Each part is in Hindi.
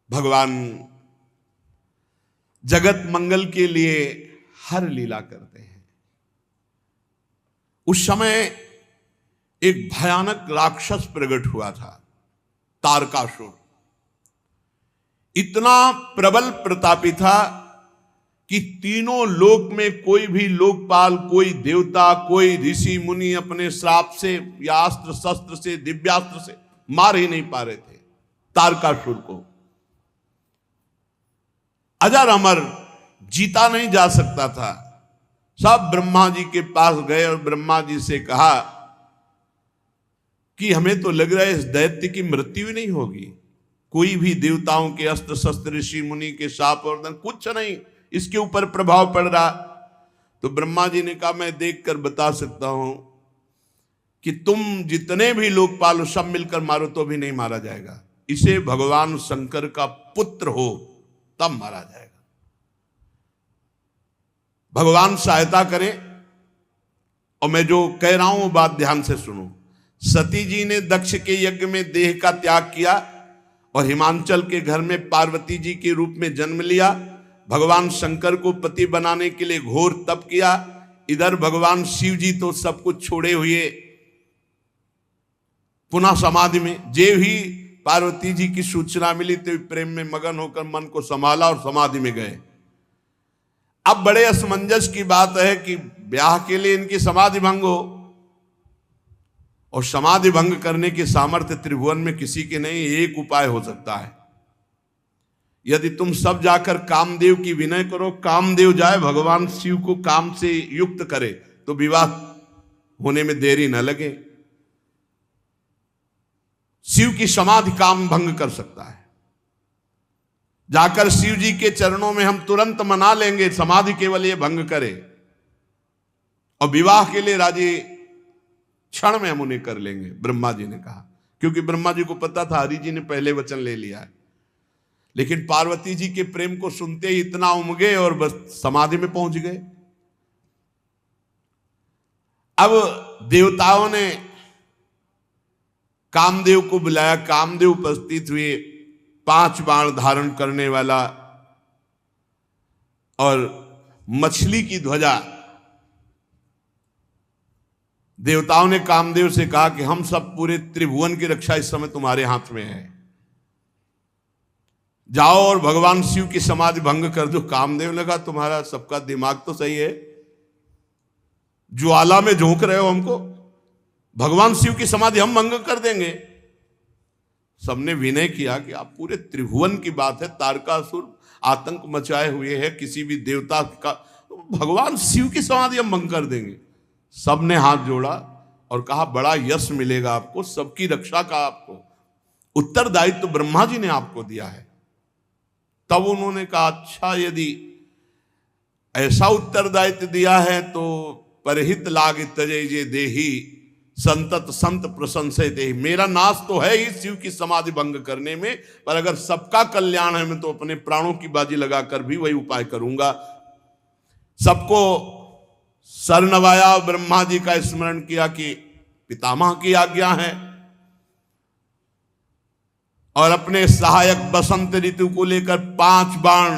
भगवान जगत मंगल के लिए हर लीला करते हैं। उस समय एक भयानक राक्षस प्रकट हुआ था, तारकासुर। इतना प्रबल प्रतापी था कि तीनों लोक में कोई भी लोकपाल, कोई देवता, कोई ऋषि मुनि अपने श्राप से या अस्त्र शस्त्र से, दिव्यास्त्र से मार ही नहीं पा रहे थे तारकासुर को। अजर अमर, जीता नहीं जा सकता था। सब ब्रह्मा जी के पास गए और ब्रह्मा जी से कहा कि हमें तो लग रहा है इस दैत्य की मृत्यु ही नहीं होगी। कोई भी देवताओं के अस्त्र शस्त्र, ऋषि मुनि के शाप और दंड, कुछ नहीं इसके ऊपर प्रभाव पड़ रहा। तो ब्रह्मा जी ने कहा मैं देखकर बता सकता हूं कि तुम जितने भी लोकपाल सब मिलकर मारो तो भी नहीं मारा जाएगा। इसे भगवान शंकर का पुत्र हो तब मारा जाएगा। भगवान सहायता करें। और मैं जो कह रहा हूं वो बात ध्यान से सुनो। सती जी ने दक्ष के यज्ञ में देह का त्याग किया और हिमांचल के घर में पार्वती जी के रूप में जन्म लिया। भगवान शंकर को पति बनाने के लिए घोर तप किया। इधर भगवान शिव जी तो सब कुछ छोड़े हुए पुनः समाधि में। जे ही पार्वती जी की सूचना मिली तो प्रेम में मगन होकर मन को संभाला और समाधि में गए। अब बड़े असमंजस की बात है कि ब्याह के लिए इनकी समाधि भंग हो, और समाधि भंग करने की सामर्थ्य त्रिभुवन में किसी के नहीं। एक उपाय हो सकता है, यदि तुम सब जाकर कामदेव की विनय करो, कामदेव जाए भगवान शिव को काम से युक्त करे तो विवाह होने में देरी न लगे। शिव की समाधि काम भंग कर सकता है। जाकर शिव जी के चरणों में हम तुरंत मना लेंगे, समाधि केवल ये भंग करे, और विवाह के लिए राजी क्षण में हम उन्हें कर लेंगे। ब्रह्मा जी ने कहा, क्योंकि ब्रह्मा जी को पता था हरि जी ने पहले वचन ले लिया है। लेकिन पार्वती जी के प्रेम को सुनते ही इतना उमगे और बस समाधि में पहुंच गए। अब देवताओं ने कामदेव को बुलाया। कामदेव उपस्थित हुए, 5 बाण धारण करने वाला और मछली की ध्वजा। देवताओं ने कामदेव से कहा कि हम सब पूरे त्रिभुवन की रक्षा इस समय तुम्हारे हाथ में है, जाओ और भगवान शिव की समाधि भंग कर दो। कामदेव ने कहा तुम्हारा सबका दिमाग तो सही है, ज्वाला में झोंक रहे हो हमको, भगवान शिव की समाधि हम भंग कर देंगे। सबने विनय किया कि आप पूरे त्रिभुवन की बात है, तारकासुर आतंक मचाए हुए है, किसी भी देवता का, भगवान शिव की समाधि हम भंग कर देंगे। सबने हाथ जोड़ा और कहा बड़ा यश मिलेगा आपको, सबकी रक्षा का आपको उत्तरदायित्व तो ब्रह्मा जी ने आपको दिया है। तब उन्होंने कहा अच्छा, यदि ऐसा उत्तरदायित्व दिया है तो परहित लाग तजय जे देही संतत संत प्रशंसे देही। मेरा नाश तो है ही शिव की समाधि भंग करने में, पर अगर सबका कल्याण है मैं तो अपने प्राणों की बाजी लगाकर भी वही उपाय करूंगा। सबको सर नवाया, ब्रह्मा जी का स्मरण किया कि पितामह की आज्ञा है, और अपने सहायक बसंत ऋतु को लेकर 5 बाण।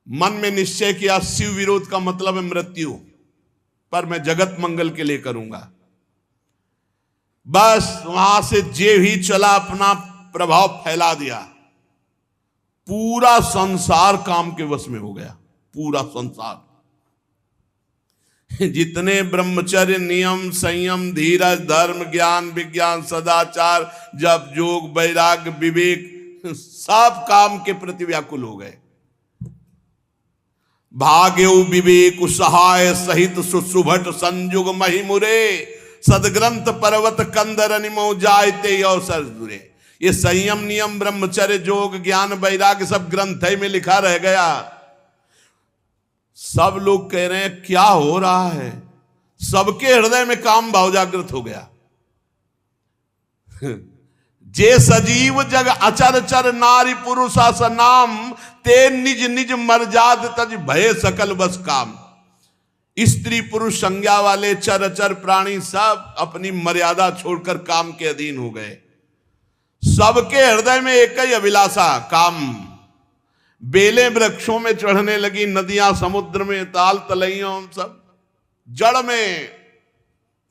मन में निश्चय किया शिव विरोध का मतलब है मृत्यु, पर मैं जगत मंगल के लिए करूंगा। बस वहां से जे ही चला अपना प्रभाव फैला दिया, पूरा संसार काम के वश में हो गया। पूरा संसार, जितने ब्रह्मचर्य, नियम, संयम, धीरज, धर्म, ज्ञान, विज्ञान, सदाचार, जप, योग, वैराग्य, विवेक, सब काम के प्रति व्याकुल हो गए। भाग्यो विवेक सहाय सहित सुसुभट संयुग महिमुरे, सदग्रंथ पर्वत कंदर निमो जायते अवसर दुरे। ये संयम, नियम, ब्रह्मचर्य, योग, ज्ञान, वैराग्य सब ग्रंथ में लिखा रह गया। सब लोग कह रहे हैं क्या हो रहा है, सबके हृदय में काम भाव जागृत हो गया। जे सजीव जग अचर चर नारी पुरुषा सनाम, ते निज निज मर्जाद तज भय सकल बस काम। स्त्री पुरुष संज्ञा वाले चर चर प्राणी सब अपनी मर्यादा छोड़कर काम के अधीन हो गए। सबके हृदय में एक ही अभिलाषा, काम। बेलें वृक्षों में चढ़ने लगी, नदियां समुद्र में, ताल तलैयों, सब जड़ में।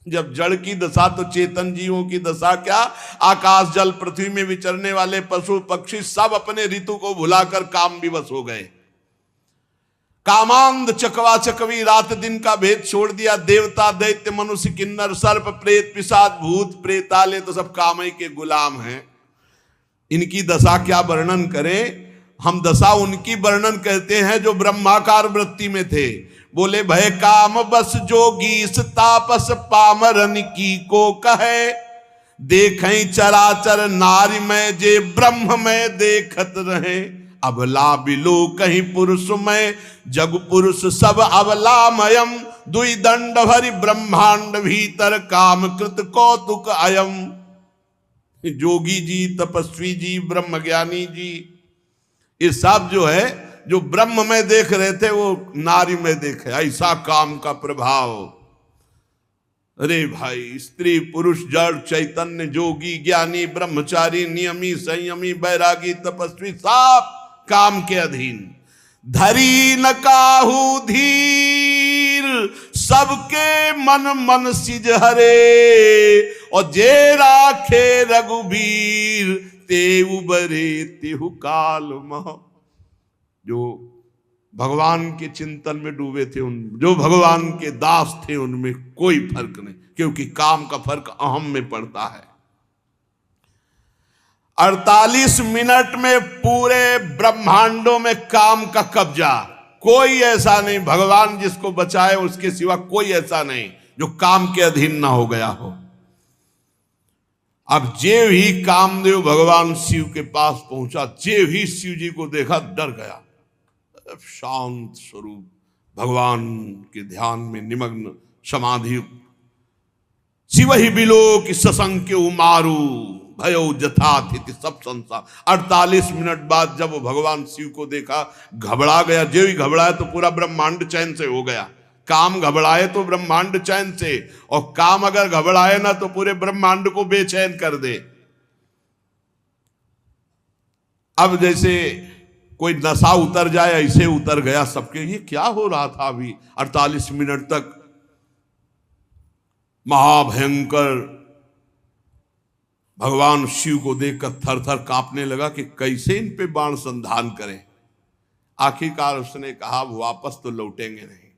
जब जड़ की दशा तो चेतन जीवों की दशा क्या, आकाश जल पृथ्वी में विचरने वाले पशु पक्षी सब अपने ऋतु को भुलाकर काम विवश हो गए। कामांध चकवा चकवी, रात दिन का भेद छोड़ दिया। देवता दैत्य मनुष्य किन्नर सर्प प्रेत पिशाच भूत प्रेताले तो सब काम ही के गुलाम हैं। इनकी दशा क्या वर्णन करें। हम दशा उनकी वर्णन करते हैं जो ब्रह्माकार वृत्ति में थे। बोले भय काम बस जोगी तापस पामरन की को कहे, देखें चराचर नारी में जे ब्रह्म में देखत रहे। अबला बिलो कहीं पुरुष में जग पुरुष सब अबलामयम, दुई दंड भरी ब्रह्मांड भीतर काम कृत कौतुक अयम। जोगी जी, तपस्वी जी, ब्रह्म ज्ञानी जी, ये सब जो है, जो ब्रह्म में देख रहे थे वो नारी में देखे। ऐसा काम का प्रभाव। अरे भाई, स्त्री पुरुष जड़ चैतन्य जोगी ज्ञानी ब्रह्मचारी नियमी संयमी बैरागी तपस्वी सब काम के अधीन। धरी न काहू धीर सबके मन मन सिज हरे, और जे राखे रघुबीर ते उबरे तेहु काल मह। जो भगवान के चिंतन में डूबे थे, उन जो भगवान के दास थे, उनमें कोई फर्क नहीं, क्योंकि काम का फर्क अहम में पड़ता है। 48 मिनट में पूरे ब्रह्मांडों में काम का कब्जा। कोई ऐसा नहीं, भगवान जिसको बचाए उसके सिवा कोई ऐसा नहीं जो काम के अधीन ना हो गया हो। अब जे ही कामदेव भगवान शिव के पास पहुंचा, जे ही शिव जी को देखा डर गया। शांत स्वरूप भगवान के ध्यान में निमग्न समाधि। शिव ही बिलो की ससंख्य उमारू भयो जथाथिति सब संसार। 48 मिनट बाद जब वो भगवान शिव को देखा, घबरा गया। जो ही घबराया तो पूरा ब्रह्मांड चैन से हो गया। काम घबराए तो ब्रह्मांड चैन से, और काम अगर घबराए ना तो पूरे ब्रह्मांड को बेचैन कर दे। अब जैसे कोई नशा उतर जाए, ऐसे उतर गया सबके। ये क्या हो रहा था अभी 48 मिनट तक। महाभयंकर भगवान शिव को देखकर थर थर कांपने लगा कि कैसे इन पे बाण संधान करें। आखिरकार उसने कहा वापस तो लौटेंगे नहीं,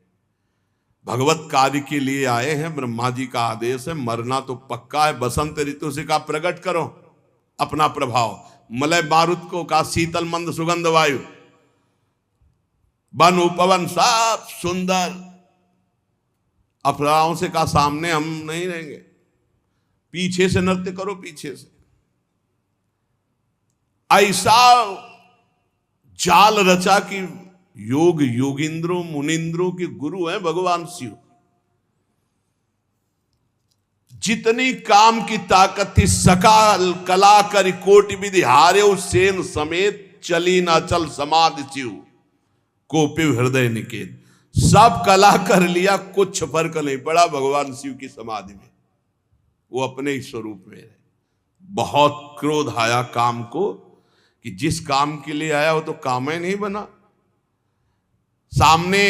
भगवत कार्य के लिए आए हैं, ब्रह्मा जी का आदेश है, मरना तो पक्का है। बसंत ऋतु से कहा प्रकट करो अपना प्रभाव। मलय मारुत को कहा शीतल मंद सुगंध वायु, वन उपवन सब सुंदर। अप्सराओं से कहा सामने हम नहीं रहेंगे, पीछे से नृत्य करो, पीछे से। ऐसा जाल रचा कि योग योगिंद्रों मुनिंद्रों के गुरु हैं भगवान शिव। जितनी काम की ताकत थी, सकाल कला कर कोटि विधि हारे सेन समेत, चली ना चल समाधि शिव कोपिव हृदय निकेत। सब कला कर लिया, कुछ फर्क नहीं पड़ा भगवान शिव की समाधि में। वो अपने ही स्वरूप में है। बहुत क्रोध आया काम को कि जिस काम के लिए आया वो तो काम ही नहीं बना। सामने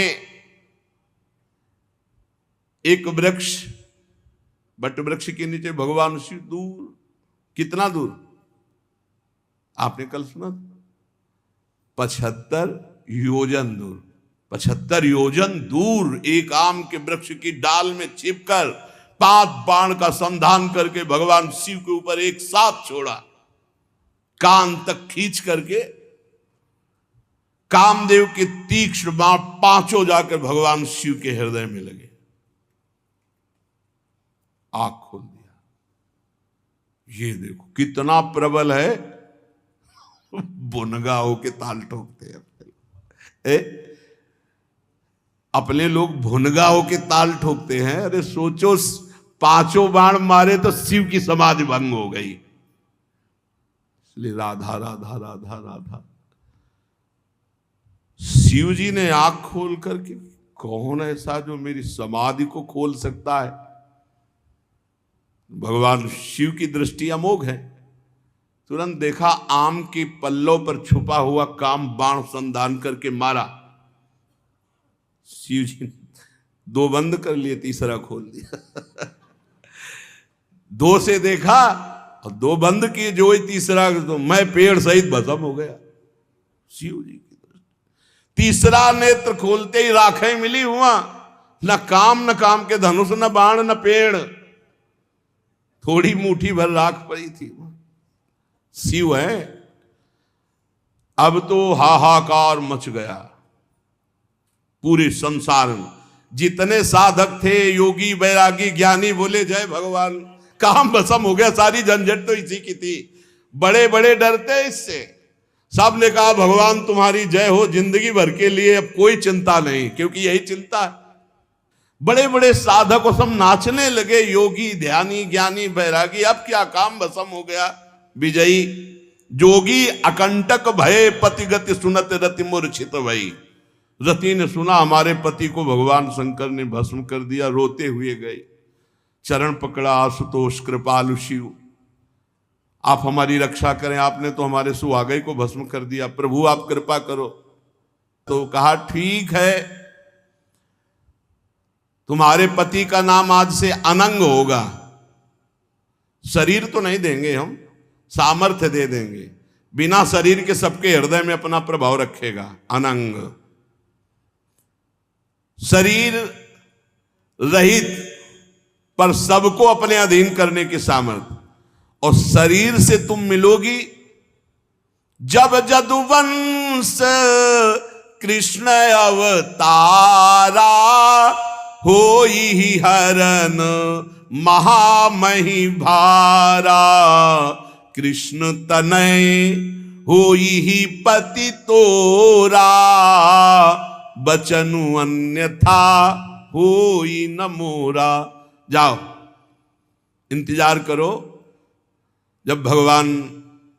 एक वृक्ष, बट वृक्ष के नीचे भगवान शिव दूर, कितना दूर आपने कल सुना, 75 योजन दूर। 75 योजन दूर एक आम के वृक्ष की डाल में छिपकर 5 बाण का संधान करके भगवान शिव के ऊपर एक साथ छोड़ा। कान तक खींच करके कामदेव के तीक्ष्ण बाण 5 जाकर भगवान शिव के हृदय में लगे। आंख खोल दिया, ये देखो कितना प्रबल है। बुनगा होके ताल ठोकते हैं अपने लोग, भुनगा होके ताल ठोकते हैं। अरे सोचो 5 बाण मारे तो शिव की समाधि भंग हो गई। इसलिए राधा राधा राधा राधा। शिव जी ने आंख खोल करके, कौन ऐसा जो मेरी समाधि को खोल सकता है। भगवान शिव की दृष्टि अमोघ है, तुरंत देखा आम की पल्लों पर छुपा हुआ काम बाण संधान करके मारा। शिव जी ने 2 बंद कर लिए, तीसरा खोल दिया। 2 से देखा और 2 बंद किए, जो ही तीसरा तो मैं पेड़ सहित भस्म हो गया। शिव जी की दृष्टि। तीसरा नेत्र खोलते ही राखें मिली हुआ, न काम के धनुष, न बाण, न पेड़, थोड़ी मुट्ठी भर राख पड़ी थी। शिव है। अब तो हाहाकार मच गया पूरे संसार में। जितने साधक थे, योगी बैरागी ज्ञानी, बोले जय भगवान, काम भस्म हो गया। सारी झंझट तो इसी की थी। बड़े बड़े डरते इससे। सब ने कहा भगवान तुम्हारी जय हो, जिंदगी भर के लिए अब कोई चिंता नहीं, क्योंकि यही चिंता है। बड़े बड़े साधक सब नाचने लगे, योगी, ध्यानी, ज्ञानी, बैरागी। अब क्या, काम भस्म हो गया। विजयी जोगी अकंटक भय पतिगति सुनत रति मूर्छित भई। रति ने सुना हमारे पति को भगवान शंकर ने भस्म कर दिया, रोते हुए गए, चरण पकड़ा, आशुतोष कृपालु शिव आप हमारी रक्षा करें, आपने तो हमारे सुहागई को भस्म कर दिया, प्रभु आप कृपा करो। तो कहा ठीक है, तुम्हारे पति का नाम आज से अनंग होगा। शरीर तो नहीं देंगे हम, सामर्थ्य दे देंगे, बिना शरीर के सबके हृदय में अपना प्रभाव रखेगा। अनंग, शरीर रहित पर सबको अपने अधीन करने की सामर्थ्य। और शरीर से तुम मिलोगी जब जदुवंश कृष्ण अवतारा, होई हरन महामही भारा। कृष्ण तनय होई ही पति तोरा, बचनु अन्यथा होई न मोरा। जाओ इंतजार करो, जब भगवान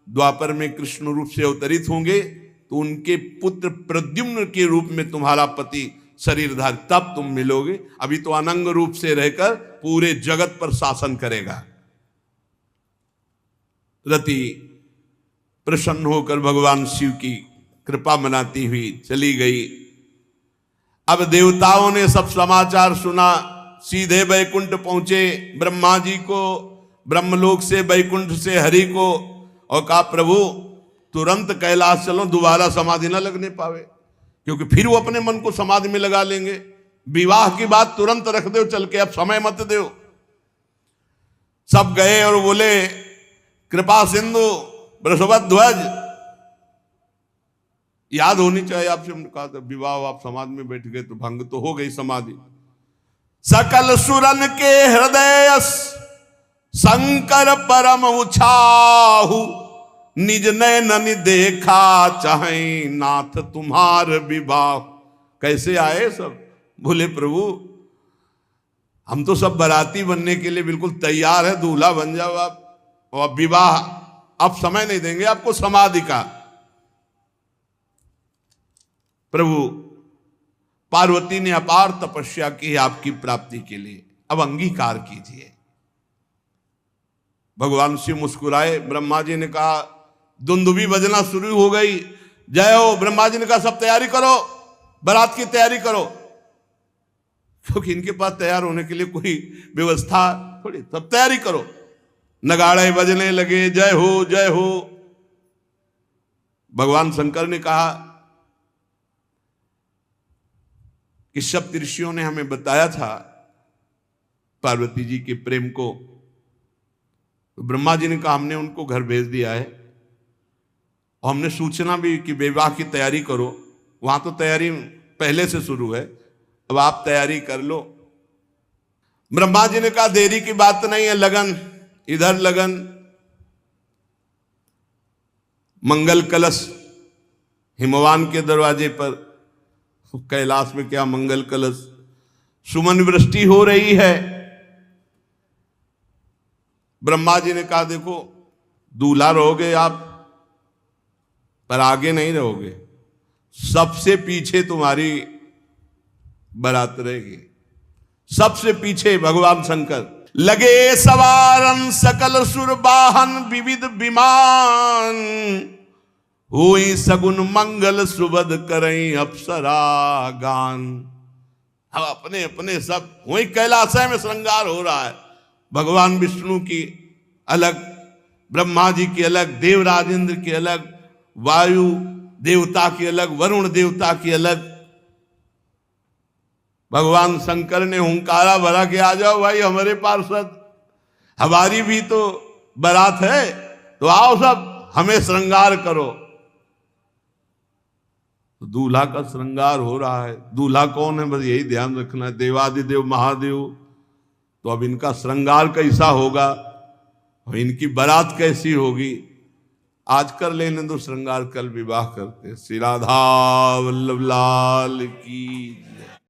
द्वापर में कृष्ण रूप से अवतरित होंगे तो उनके पुत्र प्रद्युम्न के रूप में तुम्हारा पति शरीरधारी, तब तुम मिलोगे। अभी तो अनंग रूप से रहकर पूरे जगत पर शासन करेगा। रति प्रसन्न होकर भगवान शिव की कृपा मनाती हुई चली गई। अब देवताओं ने सब समाचार सुना, सीधे बैकुंठ पहुंचे। ब्रह्मा जी को ब्रह्मलोक से, बैकुंठ से हरि को, और कहा प्रभु तुरंत कैलाश चलो, दोबारा समाधि न लगने पावे, क्योंकि फिर वो अपने मन को समाधि में लगा लेंगे। विवाह की बात तुरंत रख दो चल के, अब समय मत दो। सब गए और बोले कृपा सिंधु वृषभध्वज, याद होनी चाहिए आपसे। हमने कहा था विवाह, आप समाधि में बैठ गए तो भंग तो हो गई समाधि। सकल सुरन के हृदय शंकर परम उछाहु, निज नैनन देखा चाहे नाथ तुम्हार विवाह। कैसे आए सब? बोले प्रभु हम तो सब बाराती बनने के लिए बिल्कुल तैयार है, दूल्हा बन जाओ आप, और विवाह अब समय नहीं देंगे आपको समाधि का। प्रभु पार्वती ने अपार तपस्या की आपकी प्राप्ति के लिए, अब अंगीकार कीजिए। भगवान शिव मुस्कुराए। ब्रह्मा जी ने कहा, दुंदुभी बजना शुरू हो गई, जय हो। ब्रह्मा जी ने कहा सब तैयारी करो, बारात की तैयारी करो, क्योंकि इनके पास तैयार होने के लिए कोई व्यवस्था थोड़ी, सब तैयारी करो। नगाड़े बजने लगे, जय हो जय हो। भगवान शंकर ने कहा कि सप्त ऋषियों ने हमें बताया था पार्वती जी के प्रेम को, तो ब्रह्मा जी ने कहा हमने उनको घर भेज दिया है, और हमने सूचना भी कि विवाह की तैयारी करो। वहां तो तैयारी पहले से शुरू है, अब आप तैयारी कर लो। ब्रह्मा जी ने कहा देरी की बात नहीं है, लगन इधर लगन। मंगल कलश हिमवान के दरवाजे पर, कैलाश में क्या मंगल कलश, सुमन वृष्टि हो रही है। ब्रह्मा जी ने कहा देखो दूल्हा रहोगे आप, पर आगे नहीं रहोगे, सबसे पीछे तुम्हारी बारात रहेगी, सबसे पीछे भगवान शंकर। लगे सवारन सकल सुर वाहन विविध विमान, हुई सगुन मंगल सुबद करई अप्सरा गान। अब अपने अपने सब वही कैलाशय में श्रृंगार हो रहा है। भगवान विष्णु की अलग, ब्रह्मा जी की अलग, देवराज इंद्र की अलग, वायु देवता की अलग, वरुण देवता की अलग। भगवान शंकर ने हुंकारा भरा कि आ जाओ भाई हमारे पार्षद, हमारी भी तो बारात है, तो आओ सब हमें श्रृंगार करो। तो दूल्हा का श्रृंगार हो रहा है। दूल्हा कौन है, बस यही ध्यान रखना है, देवादिदेव महादेव। तो अब इनका श्रृंगार कैसा होगा और इनकी बारात कैसी होगी, आज कर लेने दो श्रृंगार, कल विवाह करते। श्री राधा वल्लभ लाल की।